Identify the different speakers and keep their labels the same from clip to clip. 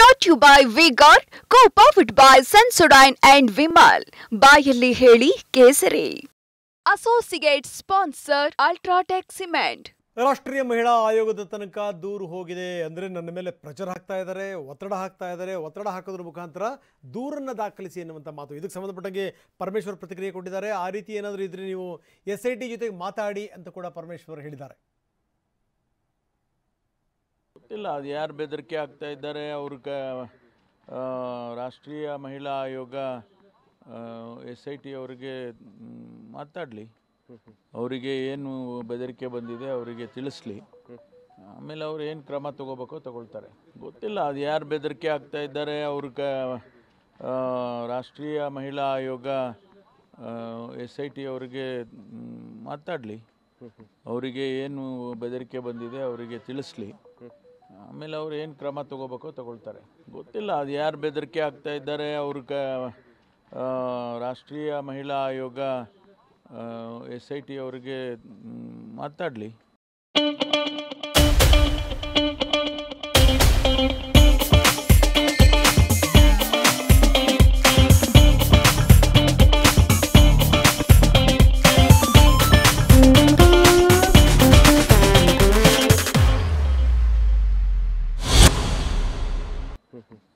Speaker 1: Brought to you by V-Guard, co-powered by Sensodyne and Vimal. ಬಾಯಲ್ಲಿ ಹೇಳಿ ಕೇಸರಿ. Associate sponsor Ultratech Cement.
Speaker 2: ರಾಷ್ಟ್ರೀಯ ಮಹಿಳಾ ಆಯೋಗದ ತನಕ ದೂರು ಹೋಗಿದೆ ಅಂದರೆ ನನ್ನ ಮೇಲೆ ಪ್ರೆಷರ್ ಹಾಕ್ತಾ ಇದ್ದಾರೆ, ಒತ್ತಡ ಹಾಕೋದ್ರ ಮುಖಾಂತರ ದೂರನ್ನು ದಾಖಲಿಸಿ ಎನ್ನುವಂಥ ಮಾತು. ಇದಕ್ಕೆ ಸಂಬಂಧಪಟ್ಟಂಗೆ ಪರಮೇಶ್ವರ್ ಪ್ರತಿಕ್ರಿಯೆ ಕೊಟ್ಟಿದ್ದಾರೆ. ಆ ರೀತಿ ಏನಾದರೂ ಇದ್ರೆ ನೀವು SIT ಜೊತೆಗೆ ಮಾತಾಡಿ ಅಂತ ಕೂಡ ಪರಮೇಶ್ವರ್ ಹೇಳಿದ್ದಾರೆ.
Speaker 3: ಗೊತ್ತಿಲ್ಲ ಅದು ಯಾರು ಬೆದರಿಕೆ ಆಗ್ತಾ ಇದ್ದಾರೆ. ಅವ್ರಿಗೆ ರಾಷ್ಟ್ರೀಯ ಮಹಿಳಾ ಆಯೋಗ SIT ಅವರಿಗೆ ಮಾತಾಡಲಿ, ಅವರಿಗೆ ಏನು ಬೆದರಿಕೆ ಬಂದಿದೆ ಅವರಿಗೆ ತಿಳಿಸ್ಲಿ, ಆಮೇಲೆ ಅವ್ರು ಏನು ಕ್ರಮ ತಗೋಬೇಕೋ ತಗೊಳ್ತಾರೆ. ಗೊತ್ತಿಲ್ಲ ಅದು ಯಾರು ಬೆದರಿಕೆ ಆಗ್ತಾ ಇದ್ದಾರೆ. ಅವ್ರಿಗೆ ರಾಷ್ಟ್ರೀಯ ಮಹಿಳಾ ಆಯೋಗ SIT ಅವರಿಗೆ ಮಾತಾಡಲಿ, ಅವರಿಗೆ ಏನು ಬೆದರಿಕೆ ಬಂದಿದೆ ಅವರಿಗೆ ತಿಳಿಸ್ಲಿ, ಆಮೇಲೆ ಅವ್ರು ಏನು ಕ್ರಮ ತಗೋಬೇಕೋ ತಗೊಳ್ತಾರೆ. ಗೊತ್ತಿಲ್ಲ ಅದು ಯಾರು ಬೆದರಿಕೆ ಆಗ್ತಾ ಇದ್ದಾರೆ. ಅವ್ರಿಗೆ ರಾಷ್ಟ್ರೀಯ ಮಹಿಳಾ ಆಯೋಗ SIT ಅವರಿಗೆ ಮಾತಾಡಲಿ.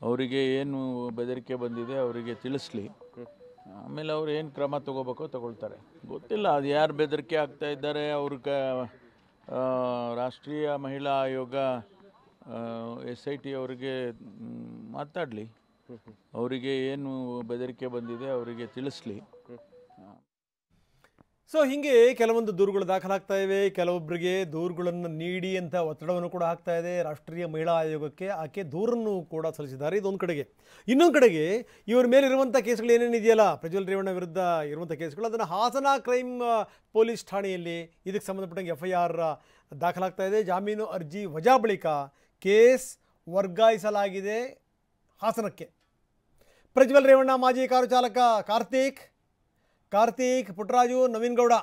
Speaker 3: ಅವರಿಗೆ ಏನು ಬೆದರಿಕೆ ಬಂದಿದೆ ಅವರಿಗೆ ತಿಳಿಸ್ಲಿ, ಆಮೇಲೆ ಅವ್ರು ಏನು ಕ್ರಮ ತಗೋಬೇಕೋ ತಗೊಳ್ತಾರೆ. ಗೊತ್ತಿಲ್ಲ ಅದು ಯಾರು ಬೆದರಿಕೆ ಆಗ್ತಾ ಇದ್ದಾರೆ. ಅವ್ರಿಗೆ ರಾಷ್ಟ್ರೀಯ ಮಹಿಳಾ ಆಯೋಗ SIT ಅವರಿಗೆ ಮಾತಾಡಲಿ, ಅವರಿಗೆ ಏನು ಬೆದರಿಕೆ ಬಂದಿದೆ ಅವರಿಗೆ ತಿಳಿಸ್ಲಿ.
Speaker 2: ಸೊ ಹೀಗೆ ಕೆಲವೊಂದು ದೂರುಗಳು ದಾಖಲಾಗ್ತಾ ಇವೆ. ಕೆಲವೊಬ್ಬರಿಗೆ ದೂರುಗಳನ್ನು ನೀಡಿ ಅಂತ ಒತ್ತಡವನ್ನು ಕೂಡ ಹಾಕ್ತಾ ಇದೆ ರಾಷ್ಟ್ರೀಯ ಮಹಿಳಾ ಆಯೋಗಕ್ಕೆ. ಆಕೆ ದೂರನ್ನು ಕೂಡ ಸಲ್ಲಿಸಿದ್ದಾರೆ. ಇದೊಂದು ಕಡೆಗೆ. ಇನ್ನೊಂದು ಕಡೆಗೆ ಇವರ ಮೇಲಿರುವಂಥ ಕೇಸ್ಗಳು ಏನೇನಿದೆಯಲ್ಲ, ಪ್ರಜ್ವಲ್ ರೇವಣ್ಣ ವಿರುದ್ಧ ಇರುವಂಥ ಕೇಸ್ಗಳು, ಅದನ್ನು ಹಾಸನ ಕ್ರೈಮ್ ಪೊಲೀಸ್ ಠಾಣೆಯಲ್ಲಿ ಇದಕ್ಕೆ ಸಂಬಂಧಪಟ್ಟಂಗೆ FIR ದಾಖಲಾಗ್ತಾ ಇದೆ. ಜಾಮೀನು ಅರ್ಜಿ ವಜಾ ಬಳಿಕ ಕೇಸ್ ವರ್ಗಾಯಿಸಲಾಗಿದೆ ಹಾಸನಕ್ಕೆ. ಪ್ರಜ್ವಲ್ ರೇವಣ್ಣ ಮಾಜಿ ಕಾರು ಚಾಲಕ ಕಾರ್ತಿಕ್, ಪುಟ್ಟರಾಜು, ನವೀನ್ ಗೌಡ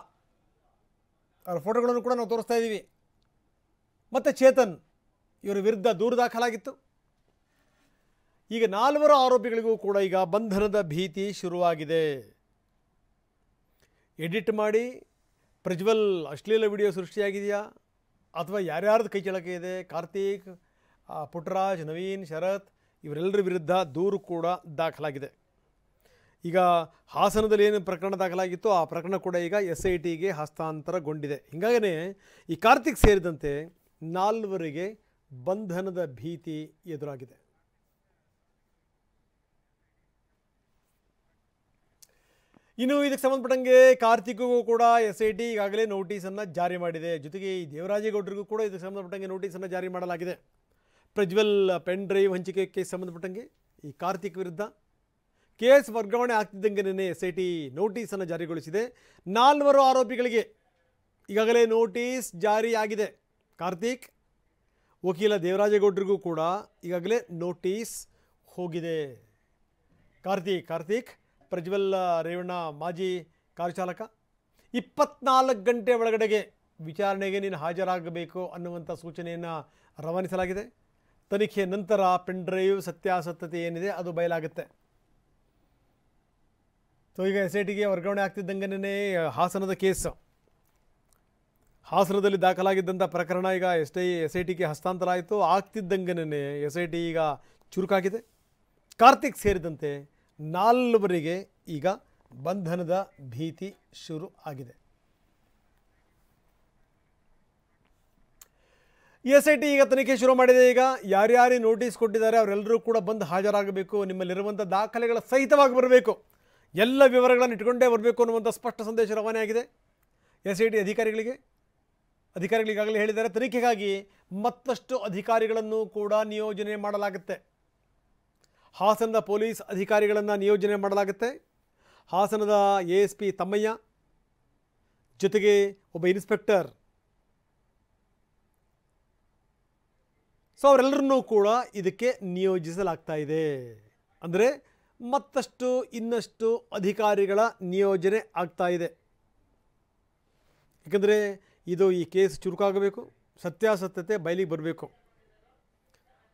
Speaker 2: ಅವರ ಫೋಟೋಗಳನ್ನು ಕೂಡ ನಾವು ತೋರಿಸ್ತಾ ಇದ್ದೀವಿ. ಮತ್ತು ಚೇತನ್ ಇವರ ವಿರುದ್ಧ ದೂರು ದಾಖಲಾಗಿತ್ತು. ಈಗ 4 ಆರೋಪಿಗಳಿಗೂ ಕೂಡ ಈಗ ಬಂಧನದ ಭೀತಿ ಶುರುವಾಗಿದೆ. ಎಡಿಟ್ ಮಾಡಿ ಪ್ರಜ್ವಲ್ ಅಶ್ಲೀಲ ವಿಡಿಯೋ ಸೃಷ್ಟಿಯಾಗಿದೆಯಾ ಅಥವಾ ಯಾರ್ಯಾರ್ದು ಕೈ ಚಳಕೆ ಇದೆ, ಕಾರ್ತಿಕ್, ಪುಟ್ಟರಾಜ್, ನವೀನ್, ಶರತ್ ಇವರೆಲ್ಲರ ವಿರುದ್ಧ ದೂರು ಕೂಡ ದಾಖಲಾಗಿದೆ. ಈಗ ಹಾಸನದಲ್ಲಿ ಏನು ಪ್ರಕರಣ ದಾಖಲಾಗಿತ್ತು ಆ ಪ್ರಕರಣ ಕೂಡ ಈಗ SITಗೆ ಹಸ್ತಾಂತರಗೊಂಡಿದೆ. ಹೀಗಾಗೇ ಈ ಕಾರ್ತಿಕ್ ಸೇರಿದಂತೆ 4 ಬಂಧನದ ಭೀತಿ ಎದುರಾಗಿದೆ. ಇನ್ನು ಇದಕ್ಕೆ ಸಂಬಂಧಪಟ್ಟಂಗೆ ಕಾರ್ತಿಕ್ಗೂ ಕೂಡ SIT ಈಗಾಗಲೇ ನೋಟಿಸನ್ನು ಜಾರಿ ಮಾಡಿದೆ. ಜೊತೆಗೆ ಈ ದೇವರಾಜೇಗೌಡರಿಗೂ ಕೂಡ ಇದಕ್ಕೆ ಸಂಬಂಧಪಟ್ಟಂಗೆ ನೋಟಿಸನ್ನು ಜಾರಿ ಮಾಡಲಾಗಿದೆ. ಪ್ರಜ್ವಲ್ ಪೆನ್ ಡ್ರೈವ್ ಹಂಚಿಕೆ ಕೇಸ್ ಸಂಬಂಧಪಟ್ಟಂಗೆ ಈ ಕಾರ್ತಿಕ್ ವಿರುದ್ಧ ಕೇಸ್ ವರ್ಗಾವಣೆ ಆಗ್ತಿದ್ದಂಗೆ SIT ನೋಟಿಸನ್ನು ಜಾರಿಗೊಳಿಸಿದೆ. 4 ಆರೋಪಿಗಳಿಗೆ ಈಗಾಗಲೇ ನೋಟಿಸ್ ಜಾರಿಯಾಗಿದೆ. ಕಾರ್ತಿಕ್, ವಕೀಲ ದೇವರಾಜೇಗೌಡರಿಗೂ ಕೂಡ ಈಗಾಗಲೇ ನೋಟಿಸ್ ಹೋಗಿದೆ. ಕಾರ್ತಿಕ್ ಪ್ರಜ್ವಲ್ ರೇವಣ್ಣ ಮಾಜಿ ಕಾರು ಚಾಲಕ, 24 ಗಂಟೆ ಒಳಗಡೆಗೆ ವಿಚಾರಣೆಗೆ ನೀನು ಹಾಜರಾಗಬೇಕು ಅನ್ನುವಂಥ ಸೂಚನೆಯನ್ನು ರವಾನಿಸಲಾಗಿದೆ. ತನಿಖೆ ನಂತರ ಪೆನ್ ಡ್ರೈವ್ ಸತ್ಯಾಸತ್ಯತೆ ಏನಿದೆ ಅದು ಬಯಲಾಗುತ್ತೆ. ಸೊ ಈಗ SITಗೆ ವರ್ಗಾವಣೆ ಆಗ್ತಿದ್ದಂಗೆ ಹಾಸನದ ಕೇಸ್, ಹಾಸನದಲ್ಲಿ ದಾಖಲಾಗಿದ್ದಂಥ ಪ್ರಕರಣ ಈಗ SITಗೆ ಹಸ್ತಾಂತರ ಆಯಿತು. ಆಗ್ತಿದ್ದಂಗೆ SIT ಈಗ ಚುರುಕಾಗಿದೆ. ಕಾರ್ತಿಕ್ ಸೇರಿದಂತೆ 4 ಈಗ ಬಂಧನದ ಭೀತಿ ಶುರು ಆಗಿದೆ. SIT ಈಗ ತನಿಖೆ ಶುರು ಮಾಡಿದೆ. ಈಗ ಯಾರ್ಯಾರು ನೋಟಿಸ್ ಕೊಟ್ಟಿದ್ದಾರೆ ಅವರೆಲ್ಲರೂ ಕೂಡ ಬಂದು ಹಾಜರಾಗಬೇಕು, ನಿಮ್ಮಲ್ಲಿರುವಂಥ ದಾಖಲೆಗಳ ಸಹಿತವಾಗಿ ಬರಬೇಕು, ಎಲ್ಲ ವಿವರಗಳನ್ನು ಇಟ್ಕೊಂಡೇ ಬರಬೇಕು ಅನ್ನುವಂಥ ಸ್ಪಷ್ಟ ಸಂದೇಶ ರವಾನೆ ಆಗಿದೆ SIT ಅಧಿಕಾರಿಗಳಿಗಾಗಲೇ ಹೇಳಿದ್ದಾರೆ. ತನಿಖೆಗಾಗಿ ಮತ್ತಷ್ಟು ಅಧಿಕಾರಿಗಳನ್ನು ಕೂಡ ನಿಯೋಜನೆ ಮಾಡಲಾಗುತ್ತೆ. ಹಾಸನದ ಪೊಲೀಸ್ ಅಧಿಕಾರಿಗಳನ್ನು ನಿಯೋಜನೆ ಮಾಡಲಾಗುತ್ತೆ. ಹಾಸನದ ASP ತಮ್ಮಯ್ಯ ಜೊತೆಗೆ ಒಬ್ಬ ಇನ್ಸ್ಪೆಕ್ಟರ್, ಸೊ ಅವರೆಲ್ಲರನ್ನೂ ಕೂಡ ಇದಕ್ಕೆ ನಿಯೋಜಿಸಲಾಗ್ತಾ ಇದೆ. ಅಂದರೆ ಇನ್ನಷ್ಟು ಅಧಿಕಾರಿಗಳ ನಿಯೋಜನೆ ಆಗ್ತಾ ಇದೆ. ಏಕೆಂದರೆ ಈ ಕೇಸ್ ಚುರುಕಾಗಬೇಕು, ಸತ್ಯಾಸತ್ಯತೆ ಬಯಲಿಗೆ ಬರಬೇಕು.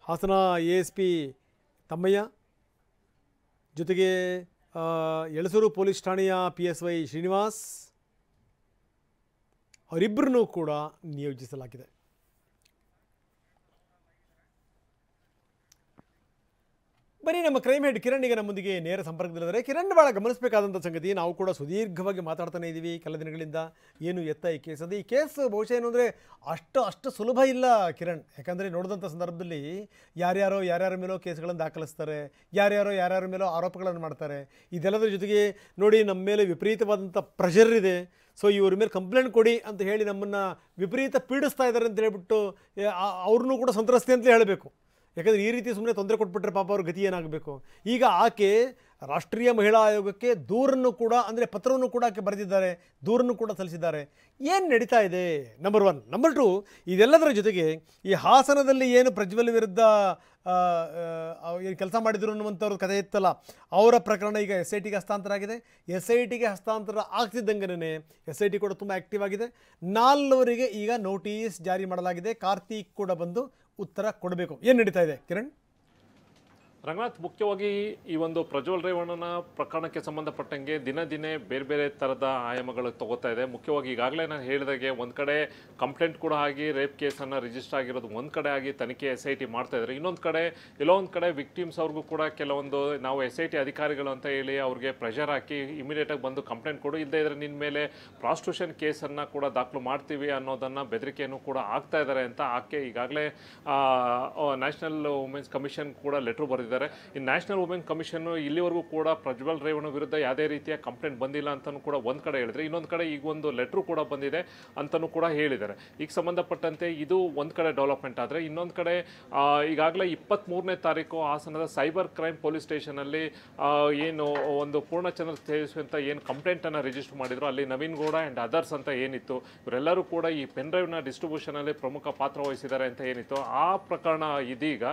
Speaker 2: ಹಾಸನ ASP ತಮ್ಮಯ್ಯ, ಜೊತೆಗೆ ಯಳಸೂರು ಪೊಲೀಸ್ ಠಾಣೆಯ PSI ಶ್ರೀನಿವಾಸ್ ಅವರಿಬ್ಬರನ್ನೂ ಕೂಡ ನಿಯೋಜಿಸಲಾಗಿದೆ. ಬನ್ನಿ, ನಮ್ಮ ಕ್ರೈಮ್ ಹೆಡ್ ಕಿರಣ್ ಈಗ ನಮ್ಮೊಂದಿಗೆ ನೇರ ಸಂಪರ್ಕದಲ್ಲಿದ್ದಾರೆ. ಕಿರಣ್, ಭಾಳ ಗಮನಿಸಬೇಕಾದಂಥ ಸಂಗತಿ, ನಾವು ಕೂಡ ಸುದೀರ್ಘವಾಗಿ ಮಾತಾಡ್ತಾನೆ ಇದ್ದೀವಿ ಕೆಲ ದಿನಗಳಿಂದ. ಏನು ಎತ್ತ ಈ ಕೇಸ್ ಅದು, ಈ ಕೇಸ್ ಬಹುಶಃ ಏನು ಅಂದರೆ ಅಷ್ಟು ಸುಲಭ ಇಲ್ಲ ಕಿರಣ್. ಯಾಕಂದರೆ ನೋಡಿದಂಥ ಸಂದರ್ಭದಲ್ಲಿ ಯಾರ್ಯಾರ ಮೇಲೋ ಕೇಸ್ಗಳನ್ನು ದಾಖಲಿಸ್ತಾರೆ, ಯಾರ್ಯಾರ ಮೇಲೋ ಆರೋಪಗಳನ್ನು ಮಾಡ್ತಾರೆ. ಇದೆಲ್ಲದರ ಜೊತೆಗೆ ನೋಡಿ, ನಮ್ಮ ಮೇಲೆ ವಿಪರೀತವಾದಂಥ ಪ್ರೆಷರ್ ಇದೆ. ಸೊ ಇವ್ರ ಮೇಲೆ ಕಂಪ್ಲೇಂಟ್ ಕೊಡಿ ಅಂತ ಹೇಳಿ ನಮ್ಮನ್ನು ವಿಪರೀತ ಪೀಡಿಸ್ತಾ ಇದ್ದಾರೆ ಅಂತ ಹೇಳ್ಬಿಟ್ಟು ಅವ್ರನ್ನೂ ಕೂಡ ಸಂತ್ರಸ್ತೆ ಅಂತಲೇ ಹೇಳಬೇಕು. ಯಾಕಂದರೆ ಈ ರೀತಿ ಸುಮ್ಮನೆ ತೊಂದರೆ ಕೊಟ್ಬಿಟ್ರೆ ಪಾಪ ಅವ್ರ ಗತಿ ಏನಾಗಬೇಕು. ಈಗ ಆಕೆ ರಾಷ್ಟ್ರೀಯ ಮಹಿಳಾ ಆಯೋಗಕ್ಕೆ ದೂರನ್ನು ಕೂಡ, ಅಂದರೆ ಪತ್ರವನ್ನು ಕೂಡ ಆಕೆ ಬರೆದಿದ್ದಾರೆ, ದೂರನ್ನು ಕೂಡ ಸಲ್ಲಿಸಿದ್ದಾರೆ. ಏನು ನಡೀತಾ ಇದೆ? ನಂಬರ್ 1. ನಂಬರ್ 2, ಇದೆಲ್ಲದರ ಜೊತೆಗೆ ಈ ಹಾಸನದಲ್ಲಿ ಏನು ಪ್ರಜ್ವಲ್ ವಿರುದ್ಧ ಏನು ಕೆಲಸ ಮಾಡಿದ್ರು ಅನ್ನುವಂಥವ್ರ ಕಥೆ ಇತ್ತಲ್ಲ, ಅವರ ಪ್ರಕರಣ ಈಗ SITಗೆ ಹಸ್ತಾಂತರ ಆಗಿದೆ. SITಗೆ ಹಸ್ತಾಂತರ ಆಗ್ತಿದ್ದಂಗೆ SIT ಕೂಡ ತುಂಬ ಆ್ಯಕ್ಟಿವ್ ಆಗಿದೆ. 4 ಈಗ ನೋಟಿಸ್ ಜಾರಿ ಮಾಡಲಾಗಿದೆ. ಕಾರ್ತಿಕ್ ಕೂಡ ಬಂದು ಉತ್ತರ ಕೊಡಬೇಕು. ಏನು ನಡೀತಾ ಇದೆ ಕಿರಣ್?
Speaker 4: ರಂಗನಾಥ್, ಮುಖ್ಯವಾಗಿ ಈ ಒಂದು ಪ್ರಜ್ವಲ್ ರೇವಣ್ಣನ ಪ್ರಕರಣಕ್ಕೆ ಸಂಬಂಧಪಟ್ಟಂಗೆ ದಿನೇ ಬೇರೆ ಬೇರೆ ಥರದ ಆಯಾಮಗಳು ತಗೋತಾ ಇದೆ. ಮುಖ್ಯವಾಗಿ ಈಗಾಗಲೇ ನಾನು ಹೇಳಿದಾಗೆ ಒಂದು ಕಡೆ ಕಂಪ್ಲೇಂಟ್ ಕೂಡ ಆಗಿ ರೇಪ್ ಕೇಸನ್ನು ರಿಜಿಸ್ಟರ್ ಆಗಿರೋದು ಒಂದು ಕಡೆ ಆಗಿ ತನಿಖೆ SIT ಮಾಡ್ತಾ ಇದ್ದಾರೆ. ಇನ್ನೊಂದು ಕಡೆ ಎಲ್ಲೋ ಒಂದು ಕಡೆ ವಿಕ್ಟಿಮ್ಸ್ ಅವ್ರಿಗೂ ಕೂಡ ಕೆಲವೊಂದು ನಾವು SIT ಅಧಿಕಾರಿಗಳು ಅಂತ ಹೇಳಿ ಅವ್ರಿಗೆ ಪ್ರೆಷರ್ ಹಾಕಿ ಇಮಿಡಿಯೇಟಾಗಿ ಬಂದು ಕಂಪ್ಲೇಂಟ್ ಕೊಡು, ಇಲ್ಲದೇ ಇದ್ರೆ ನಿನ್ನ ಮೇಲೆ ಪ್ರಾಸ್ಟಿಟ್ಯೂಷನ್ ಕೇಸನ್ನು ಕೂಡ ದಾಖಲು ಮಾಡ್ತೀವಿ ಅನ್ನೋದನ್ನು ಬೆದರಿಕೆಯನ್ನು ಕೂಡ ಆಗ್ತಾ ಇದ್ದಾರೆ ಅಂತ ಆಕೆ ಈಗಾಗಲೇ ನ್ಯಾಷನಲ್ ವುಮೆನ್ಸ್ ಕಮಿಷನ್ ಕೂಡ ಲೆಟ್ರ್ ಬರೆದಿದ್ದಾರೆ. ಈ ನ್ಯಾಷನಲ್ ವುಮೆನ್ ಕಮಿಷನ್ ಇಲ್ಲಿವರೆಗೂ ಕೂಡ ಪ್ರಜ್ವಲ್ ರೇವಣ್ಣ ವಿರುದ್ಧ ಯಾವುದೇ ರೀತಿಯ ಕಂಪ್ಲೇಂಟ್ ಬಂದಿಲ್ಲ ಅಂತಲೂ ಕೂಡ ಒಂದು ಕಡೆ ಹೇಳಿದ್ರೆ, ಇನ್ನೊಂದು ಕಡೆ ಈಗ ಒಂದು ಲೆಟ್ರು ಕೂಡ ಬಂದಿದೆ ಅಂತಲೂ ಕೂಡ ಹೇಳಿದ್ದಾರೆ. ಈಗ ಸಂಬಂಧಪಟ್ಟಂತೆ ಇದು ಒಂದು ಕಡೆ ಡೆವಲಪ್ಮೆಂಟ್ ಆದರೆ, ಇನ್ನೊಂದು ಕಡೆ ಈಗಾಗಲೇ 23ನೇ ತಾರೀಕು ಹಾಸನದ ಸೈಬರ್ ಕ್ರೈಮ್ ಪೊಲೀಸ್ ಸ್ಟೇಷನಲ್ಲಿ ಏನು ಒಂದು ಪೂರ್ಣಚಂದ್ರ ತೇಜಸ್ವಿ ಅಂತ ಏನು ಕಂಪ್ಲೇಂಟನ್ನು ರಿಜಿಸ್ಟರ್ ಮಾಡಿದ್ರು, ಅಲ್ಲಿ ನವೀನ್ ಗೌಡ ಆ್ಯಂಡ್ ಅದರ್ಸ್ ಅಂತ ಏನಿತ್ತು, ಇವರೆಲ್ಲರೂ ಕೂಡ ಈ ಪೆನ್ ಡ್ರೈವ್ನ ಡಿಸ್ಟ್ರಿಬ್ಯೂಷನಲ್ಲಿ ಪ್ರಮುಖ ಪಾತ್ರ ವಹಿಸಿದ್ದಾರೆ ಅಂತ ಏನಿತ್ತು, ಆ ಪ್ರಕರಣ ಇದೀಗ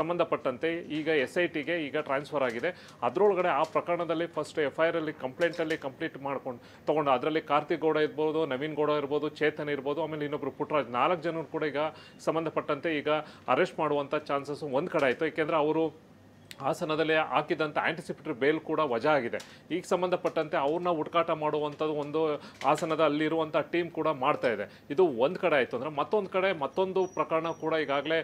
Speaker 4: ಸಂಬಂಧಪಟ್ಟಂತೆ ಈಗ SITಗೆ ಈಗ ಟ್ರಾನ್ಸ್ಫರ್ ಆಗಿದೆ. ಅದರೊಳಗಡೆ ಆ ಪ್ರಕರಣದಲ್ಲಿ ಫಸ್ಟ್ FIR ಅಲ್ಲಿ ಕಂಪ್ಲೇಂಟಲ್ಲಿ ಕಂಪ್ಲೀಟ್ ಮಾಡ್ಕೊಂಡು ತೊಗೊಂಡು ಅದರಲ್ಲಿ ಕಾರ್ತಿಕ್ ಗೌಡ ಇರ್ಬೋದು, ನವೀನ್ ಗೌಡ ಇರ್ಬೋದು, ಚೇತನ್ ಇರ್ಬೋದು, ಆಮೇಲೆ ಇನ್ನೊಬ್ಬರು ಪುಟ್ಟರಾಜ್, 4 ಜನರು ಕೂಡ ಈಗ ಸಂಬಂಧಪಟ್ಟಂತೆ ಈಗ ಅರೆಸ್ಟ್ ಮಾಡುವಂಥ ಚಾನ್ಸಸ್ ಒಂದು ಕಡೆ ಆಯಿತು. ಏಕೆಂದರೆ ಅವರು ಹಾಸನದಲ್ಲಿ ಹಾಕಿದಂಥ ಆಂಟಿಸಿಪೇಟರಿ ಬೇಲ್ ಕೂಡ ವಜಾ ಆಗಿದೆ. ಈಗ ಸಂಬಂಧಪಟ್ಟಂತೆ ಅವ್ರನ್ನ ಹುಡುಕಾಟ ಮಾಡುವಂಥದ್ದು ಒಂದು ಹಾಸನದ ಅಲ್ಲಿರುವಂಥ ಟೀಮ್ ಕೂಡ ಮಾಡ್ತಾ ಇದೆ. ಇದು ಒಂದು ಕಡೆ ಆಯಿತು ಅಂದರೆ, ಮತ್ತೊಂದು ಕಡೆ ಮತ್ತೊಂದು ಪ್ರಕರಣ ಕೂಡ ಈಗಾಗಲೇ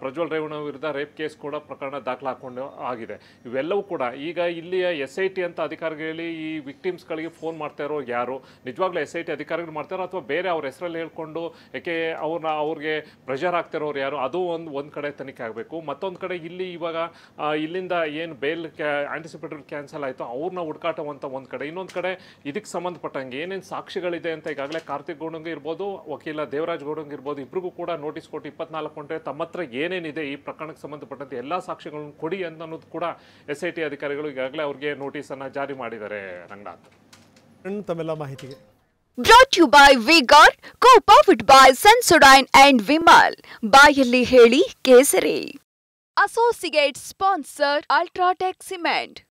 Speaker 4: ಪ್ರಜ್ವಲ್ ರೇವಣ್ಣ ವಿರುದ್ಧ ರೇಪ್ ಕೇಸ್ ಕೂಡ ಪ್ರಕರಣ ದಾಖಲು ಹಾಕೊಂಡು ಆಗಿದೆ. ಇವೆಲ್ಲವೂ ಕೂಡ ಈಗ ಇಲ್ಲಿಯ SIT ಅಂತ ಅಧಿಕಾರಿಗಳಲ್ಲಿ ಈ ವಿಕ್ಟಿಮ್ಸ್ಗಳಿಗೆ ಫೋನ್ ಮಾಡ್ತಾ ಇರೋ ಯಾರು, ನಿಜವಾಗ್ಲೂ SIT ಅಧಿಕಾರಿಗಳು ಮಾಡ್ತಾರೋ ಅಥವಾ ಬೇರೆ ಅವ್ರ ಹೆಸರಲ್ಲಿ ಹೇಳ್ಕೊಂಡು ಯಾಕೆ ಅವ್ರಿಗೆ ಪ್ರೆಷರ್ ಆಗ್ತಿರೋರು ಯಾರು, ಅದು ಒಂದು ಕಡೆ ತನಿಖೆ ಆಗಬೇಕು. ಮತ್ತೊಂದು ಕಡೆ ಇಲ್ಲಿ ಇವಾಗ ಇಲ್ಲಿಂದ ಏನು ಬೇಲ್ ಆಂಟಿಸಿಪೇಟರಿ ಕ್ಯಾನ್ಸಲ್ ಆಯಿತು ಅವ್ರನ್ನ ಹುಡುಕಾಟವಂತ ಒಂದು ಕಡೆ, ಇನ್ನೊಂದು ಕಡೆ ಇದಕ್ಕೆ ಸಂಬಂಧಪಟ್ಟಂಗೆ ಏನೇನು ಸಾಕ್ಷಿಗಳಿದೆ ಅಂತ ಈಗಾಗಲೇ ಕಾರ್ತಿಕ್ ಗೌಡಂಗೆ ಇರ್ಬೋದು, ವಕೀಲ ದೇವರಾಜ್ ಗೌಡಂಗೆ ಇರ್ಬೋದು, ಇಬ್ಬರಿಗೂ ಕೂಡ ನೋಟಿಸ್ ಕೊಟ್ಟು 24 ಗಂಟೆ ತಮ್ಮ ಹತ್ರ ಏನೇನಿದೆ ಈ ಪ್ರಕರಣಕ್ಕೆ ಸಂಬಂಧಪಟ್ಟಂತೆ ಎಲ್ಲ ಸಾಕ್ಷಿಗಳನ್ನು ಕೊಡಿ ಅನ್ನೋದು ಕೂಡ SIT ಅಧಿಕಾರಿಗಳು ಈಗಾಗಲೇ ಅವ್ರಿಗೆ ನೋಟಿಸನ್ನು ಜಾರಿ ಮಾಡಿದ್ದಾರೆ. ರಂಗನಾಥ್,
Speaker 2: ತಮ್ಮೆಲ್ಲ ಮಾಹಿತಿಗೆ
Speaker 1: Brought to you by V-Guard, co-powered by Sensodyne and Vimal. ಬಾಯಲ್ಲಿ ಹೇಳಿ ಕೇಸರಿ. Associate sponsor Ultratech Cement.